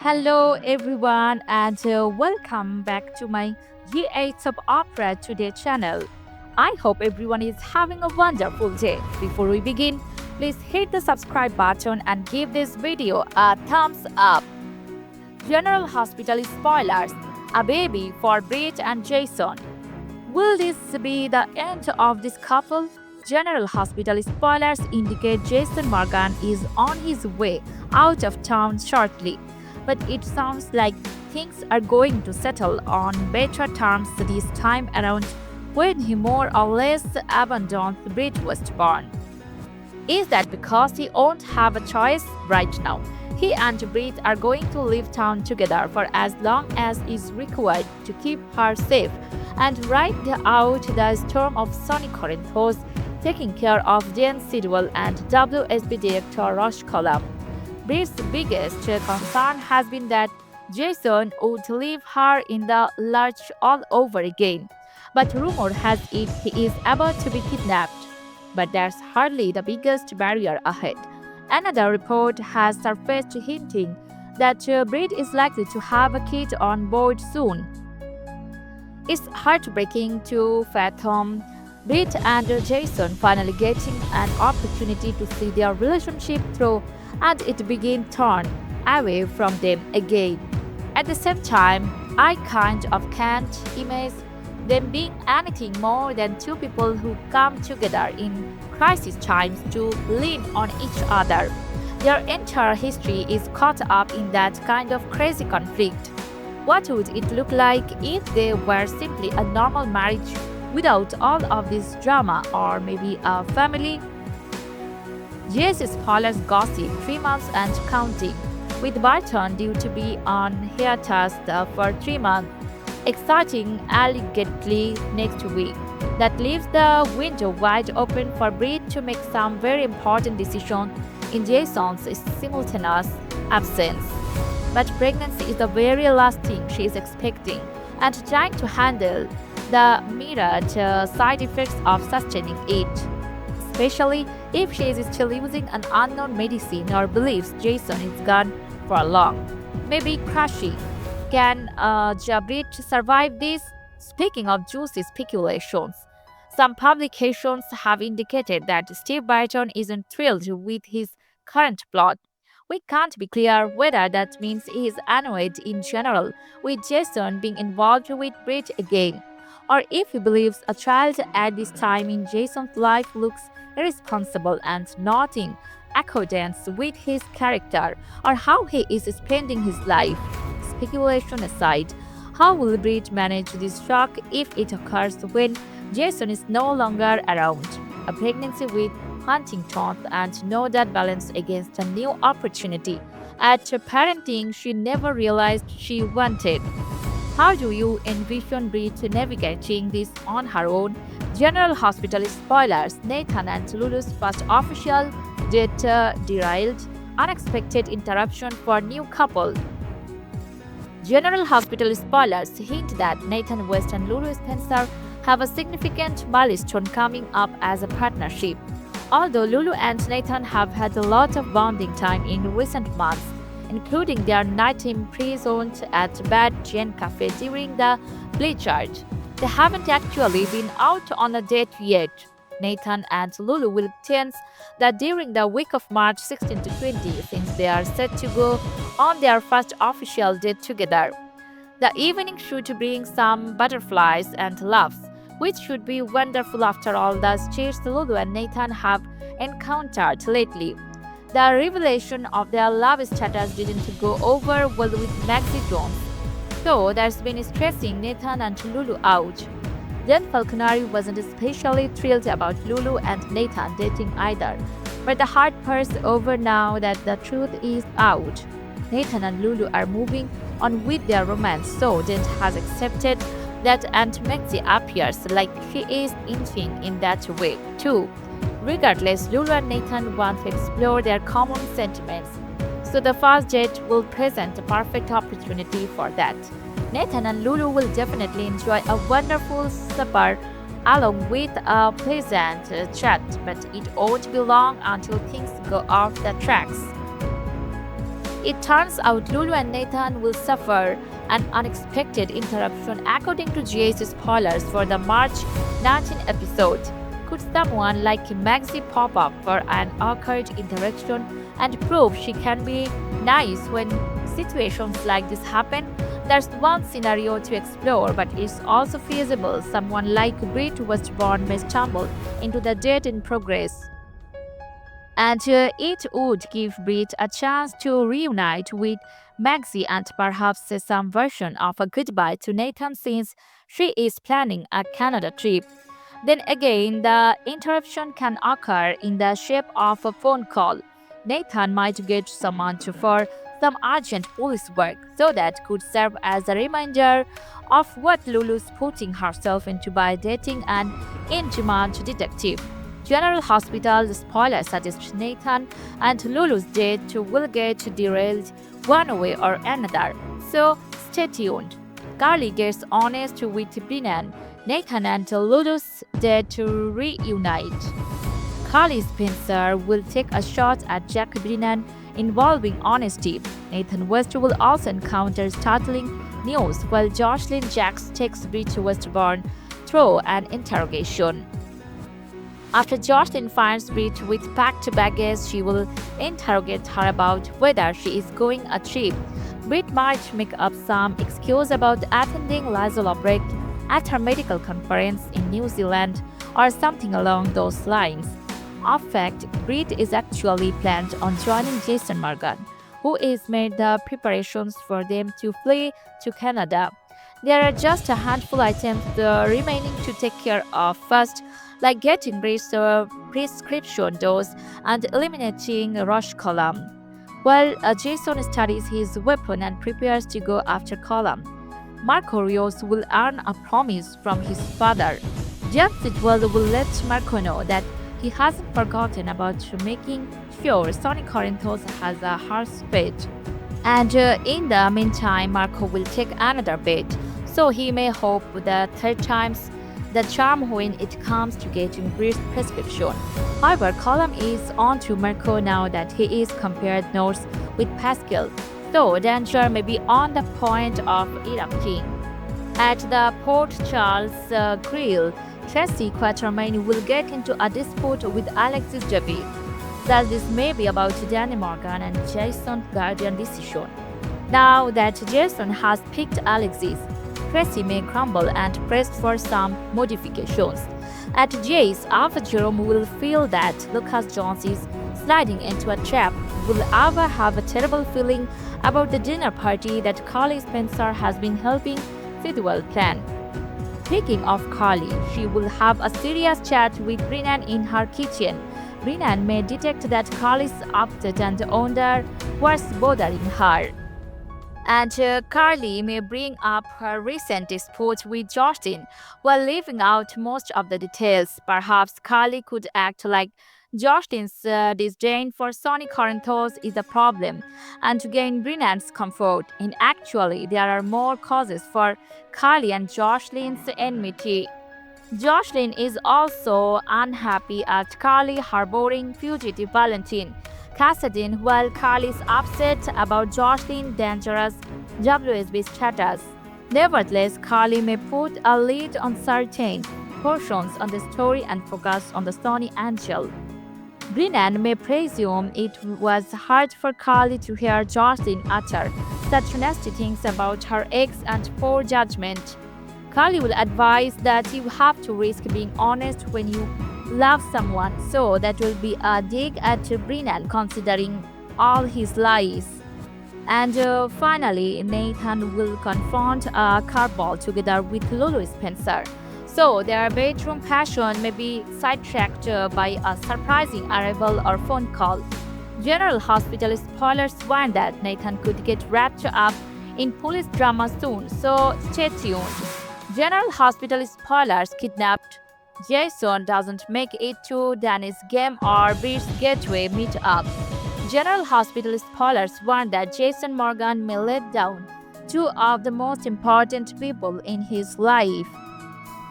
Hello, everyone, and welcome back to my G8 of Opera Today channel. I hope everyone is having a wonderful day. Before we begin, please hit the subscribe button and give this video a thumbs up. General Hospital spoilers: a baby for Britt and Jason. Will this be the end of this couple? General Hospital spoilers indicate Jason Morgan is on his way out of town shortly, but it sounds like things are going to settle on better terms this time around when he more or less abandons Brit Westbourne. Is that because he won't have a choice right now? He and Brit are going to leave town together for as long as is required to keep her safe and ride out the storm of Sonny Corinthos, taking care of Jane Sidwell and WSB director Rosh Column. Brit's biggest concern has been that Jason would leave her in the lurch all over again. But rumor has it he is about to be kidnapped. But that's hardly the biggest barrier ahead. Another report has surfaced hinting that Brit is likely to have a kid on board soon. It's heartbreaking to fathom Brit and Jason finally getting an opportunity to see their relationship through and it being torn away from them again. At the same time, I kind of can't imagine them being anything more than two people who come together in crisis times to lean on each other. Their entire history is caught up in that kind of crazy conflict. What would it look like if they were simply a normal marriage without all of this drama, or maybe a family? Yes, spoilers gossip, 3 months and counting, with Barton due to be on hiatus for 3 months, exciting allegedly next week. That leaves the window wide open for Brit to make some very important decisions in Jason's simultaneous absence. But pregnancy is the very last thing she is expecting, and trying to handle the myriad side effects of sustaining it, especially if she is still using an unknown medicine or believes Jason is gone for long. Maybe crashy. Can Jabrit survive this? Speaking of juicy speculations, some publications have indicated that Steve Barton isn't thrilled with his current plot. We can't be clear whether that means he is annoyed in general with Jason being involved with Brit again, or if he believes a child at this time in Jason's life looks irresponsible and not in accordance with his character or how he is spending his life. Speculation aside, how will Brit manage this shock if it occurs when Jason is no longer around? A pregnancy with Huntington and know that balance against a new opportunity at parenting she never realized she wanted. How do you envision Brit navigating this on her own? General Hospital spoilers: Nathan and Lulu's first official date derailed, unexpected interruption for new couple. General Hospital spoilers hint that Nathan West and Lulu Spencer have a significant milestone coming up as a partnership. Although Lulu and Nathan have had a lot of bonding time in recent months, including their night imprisoned at Bad Jane Cafe during the blizzard, they haven't actually been out on a date yet. Nathan and Lulu will tense that during the week of March 16 to 20, since they are set to go on their first official date together. The evening should bring some butterflies and laughs, which should be wonderful after all the cheers Lulu and Nathan have encountered lately. The revelation of their love status didn't go over well with Maxie Jones, so there's been stressing Nathan and Lulu out. Jen Falconari wasn't especially thrilled about Lulu and Nathan dating either, but the hard part's over now that the truth is out. Nathan and Lulu are moving on with their romance, so Jen has accepted that Aunt Maxie appears like she is inching in that way too. Regardless, Lulu and Nathan want to explore their common sentiments, so the first date will present a perfect opportunity for that. Nathan and Lulu will definitely enjoy a wonderful supper along with a pleasant chat, but it won't be long until things go off the tracks. It turns out Lulu and Nathan will suffer an unexpected interruption according to GA's spoilers for the March 19 episode. Could someone like Maxie pop up for an awkward interaction and prove she can be nice when situations like this happen? There's one scenario to explore, but it's also feasible. Someone like Britt Westbourne may stumble into the date in progress. And it would give Britt a chance to reunite with Maxie and perhaps say some version of a goodbye to Nathan since she is planning a Canada trip. Then again, the interruption can occur in the shape of a phone call. Nathan might get summoned for some urgent police work, so that could serve as a reminder of what Lulu's putting herself into by dating an in-demand detective. General Hospital spoiler suggests Nathan and Lulu's date will get derailed one way or another, so stay tuned. Carly gets honest with Brennan. Nathan and Lulu's date to reunite. Carly Spencer will take a shot at Jack Brennan involving honesty. Nathan West will also encounter startling news while Jocelyn Jacks takes Britt Westbourne through an interrogation. After Jocelyn finds Britt with packed baggage, she will interrogate her about whether she is going a trip. Britt might make up some excuse about attending Lizol break at her medical conference in New Zealand or something along those lines. In fact, Britt is actually planned on joining Jason Morgan, who is made the preparations for them to flee to Canada. There are just a handful of items remaining to take care of first, like getting Britt's prescription dose and eliminating Rush Column, while Jason studies his weapon and prepares to go after Column. Marco Rios will earn a promise from his father. James Sitwell will let Marco know that he hasn't forgotten about making sure Sonny Corinthos has a horse bet. And in the meantime, Marco will take another bet, so he may hope the third time's the charm when it comes to getting Britt's prescription. However, Column is on to Marco now that he is compared notes with Pascal, so danger may be on the point of erupting. At the Port Charles Grill, Tracy Quatermain will get into a dispute with Alexis Javi. Thus, this may be about Danny Morgan and Jason's guardian decision. Now that Jason has picked Alexis, Tracy may crumble and press for some modifications. At Jace, Alpha Jerome will feel that Lucas Jones is sliding into a trap, will Ava have a terrible feeling about the dinner party that Carly Spencer has been helping Sidwell plan. Speaking of Carly, she will have a serious chat with Brennan in her kitchen. Brennan may detect that Carly's upset and wonder what's bothering her. And Carly may bring up her recent dispute with Justin while leaving out most of the details. Perhaps Carly could act like Justin's disdain for Sonny Corinthos is a problem, and to gain Brennan's comfort. And actually, there are more causes for Carly and Jocelyn's enmity. Jocelyn is also unhappy at Carly harboring fugitive Valentine Cassadine, while Carly is upset about Jocelyn's dangerous WSB status. Nevertheless, Carly may put a lead on certain portions of the story and focus on the Sonny Angel. Brennan may presume it was hard for Carly to hear Jocelyn utter such nasty things about her ex and poor judgment. Carly will advise that you have to risk being honest when you love someone, so that will be a dig at Brennan considering all his lies. And finally, Nathan will confront a carball together with Lulu Spencer. So their bedroom passion may be sidetracked by a surprising arrival or phone call. General Hospital spoilers warn that Nathan could get wrapped up in police drama soon, so stay tuned. General Hospital spoilers kidnapped Jason doesn't make it to Danny's game or Britt's gateway meet-up. General Hospital spoilers warn that Jason Morgan may let down two of the most important people in his life.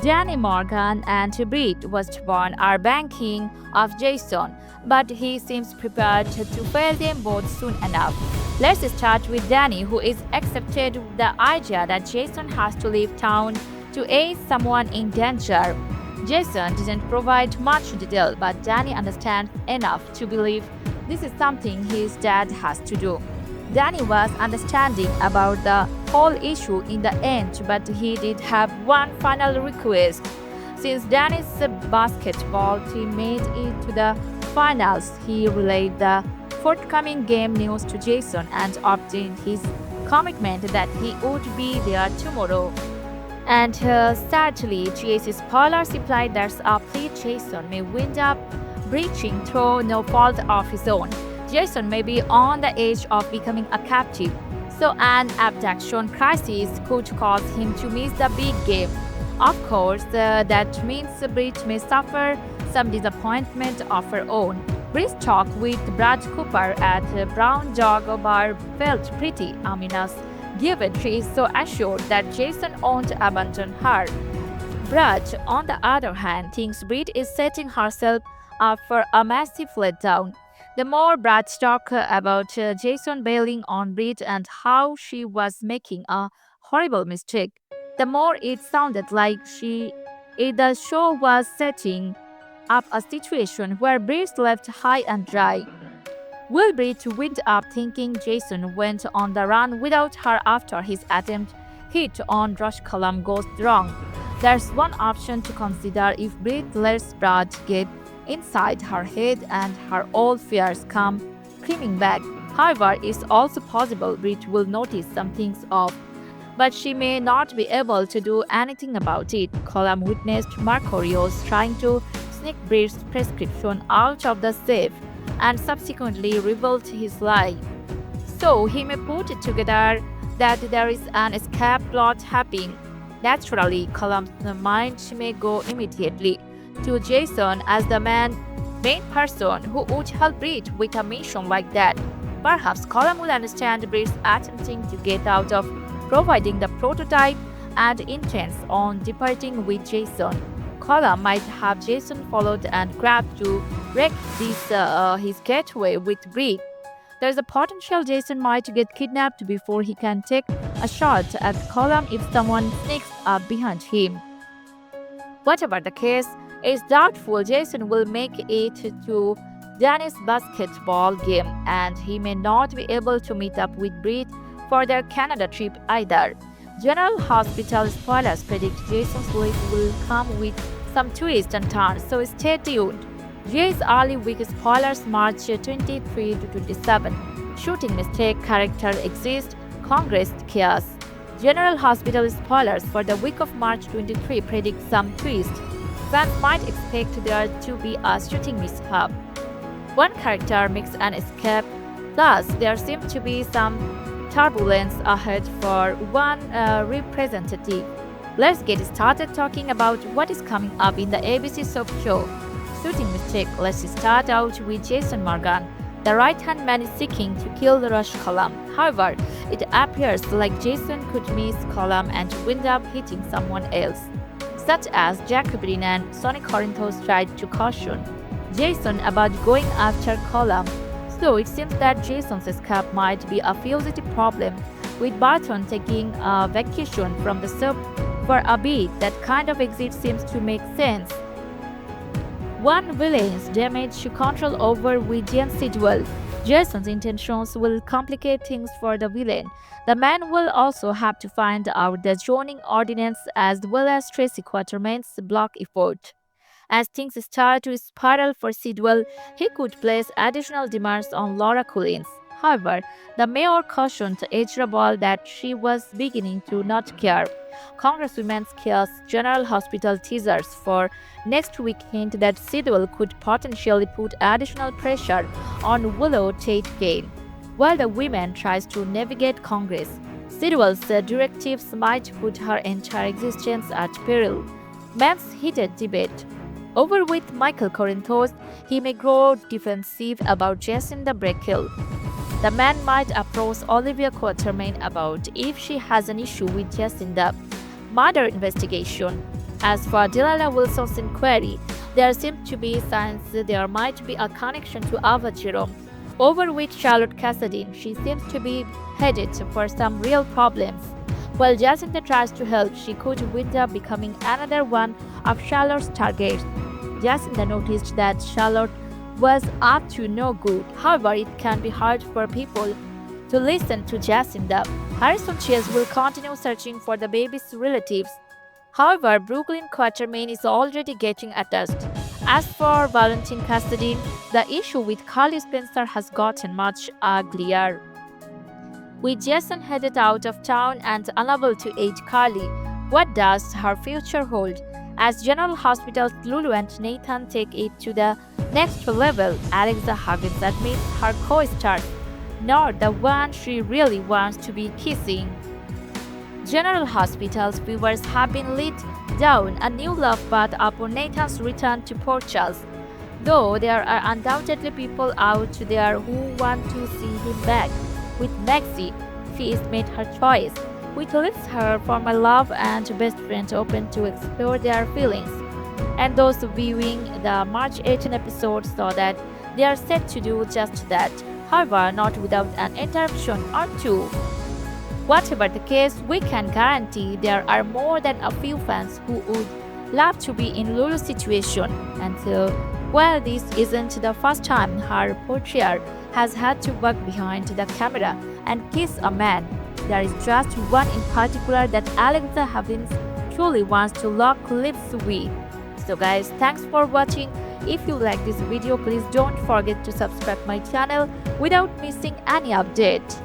Danny Morgan and Britt Westbourne are banking off Jason, but he seems prepared to fail them both soon enough. Let's start with Danny, who is accepted the idea that Jason has to leave town to aid someone in danger. Jason didn't provide much detail, but Danny understands enough to believe this is something his dad has to do. Danny was understanding about the whole issue in the end, but he did have one final request. Since Danny's basketball team made it to the finals, he relayed the forthcoming game news to Jason and obtained his commitment that he would be there tomorrow. And sadly, GAC's spoilers implied that a plea Jason may wind up breaching through no fault of his own. Jason may be on the edge of becoming a captive, so an abduction crisis could cause him to miss the big game. Of course, that means Britt may suffer some disappointment of her own. Britt's talk with Brad Cooper at Brown Dog Bar felt pretty ominous, given she is so assured that Jason won't abandon her. Brad, on the other hand, thinks Britt is setting herself up for a massive letdown. The more Brad talked about Jason bailing on Britt and how she was making a horrible mistake, the more it sounded like the show was setting up a situation where Britt left high and dry. Will Britt wind up thinking Jason went on the run without her after his attempt hit on Rush Column goes wrong? There's one option to consider if Britt lets Brad get inside her head and her old fears come creeping back. However, it's also possible Britt will notice something's off, but she may not be able to do anything about it. Column witnessed Marcorios trying to sneak Britt's prescription out of the safe and subsequently revealed his lie. So he may put it together that there is an escape plot happening. Naturally, Column's mind may go immediately to Jason as the main person who would help Britt with a mission like that. Perhaps Column will understand Britt's attempting to get out of providing the prototype and intends on departing with Jason. Column might have Jason followed and grabbed to wreck his getaway with Britt. There's a potential Jason might get kidnapped before he can take a shot at Column if someone sneaks up behind him. Whatever the case, it's doubtful Jason will make it to Danny's basketball game, and he may not be able to meet up with Britt for their Canada trip either. General Hospital spoilers predict Jason's life will come with some twists and turns, so stay tuned. GA's early week spoilers March 23 to 27. Shooting mistake, character exists, Congress chaos. General Hospital spoilers for the week of March 23 predict some twist. Fans might expect there to be a shooting mishap. One character makes an escape, thus there seems to be some turbulence ahead for one representative. Let's get started talking about what is coming up in the ABC soap show. Shooting mistake. Let's start out with Jason Morgan. The right-hand man is seeking to kill the Rush Column. However, it appears like Jason could miss Column and wind up hitting someone else, such as Jacobin and Sonny Corinthos tried to caution Jason about going after Column. So it seems that Jason's escape might be a fugitive problem, with Barton taking a vacation from the soap for a bit. That kind of exit seems to make sense. One villain's damage to control over Vivian Sidwell. Jason's intentions will complicate things for the villain. The man will also have to find out the zoning ordinance as well as Tracy Quatermain's block effort. As things start to spiral for Sidwell, he could place additional demands on Laura Collins. However, the mayor cautioned Ezra Ball that she was beginning to not care. Congresswoman's Chaos General Hospital teasers for next week hint that Sidwell could potentially put additional pressure on Willow Tate Kane. While the woman tries to navigate Congress, Sidwell's directives might put her entire existence at peril. Men's heated debate. Over with Michael Corinthos, he may grow defensive about Jacinda Brickell. The man might approach Olivia Quatermain about if she has an issue with Jacinda. Murder investigation. As for Delilah Wilson's inquiry, there seem to be signs there might be a connection to Ava Jerome. Over with Charlotte Cassidy, she seems to be headed for some real problems. While Jacinta tries to help, she could wind up becoming another one of Charlotte's targets. Jacinta noticed that Charlotte was up to no good. However, it can be hard for people to listen to Jacinta. Harrison Chase will continue searching for the baby's relatives. However, Brooklyn Quatermain is already getting attached. As for Valentine Cassidy, the issue with Carly Spencer has gotten much uglier. With Jason headed out of town and unable to aid Carly, what does her future hold? As General Hospital's Lulu and Nathan take it to the next level, Alexa Huggins admits her co-stars, not the one she really wants to be kissing. General Hospital's viewers have been lit down a new love path upon Nathan's return to Port Charles, though there are undoubtedly people out there who want to see him back. With Maxie, she has made her choice, which leaves her former love and best friend open to explore their feelings. And those viewing the March 18 episode saw that they are set to do just that, however, not without an interruption or two. Whatever the case, we can guarantee there are more than a few fans who would love to be in Lulu's situation. And well, this isn't the first time her portrayal has had to work behind the camera and kiss a man. There is just one in particular that Alexa Huggins truly wants to lock lips with. So guys, thanks for watching. If you like this video, please don't forget to subscribe my channel without missing any update.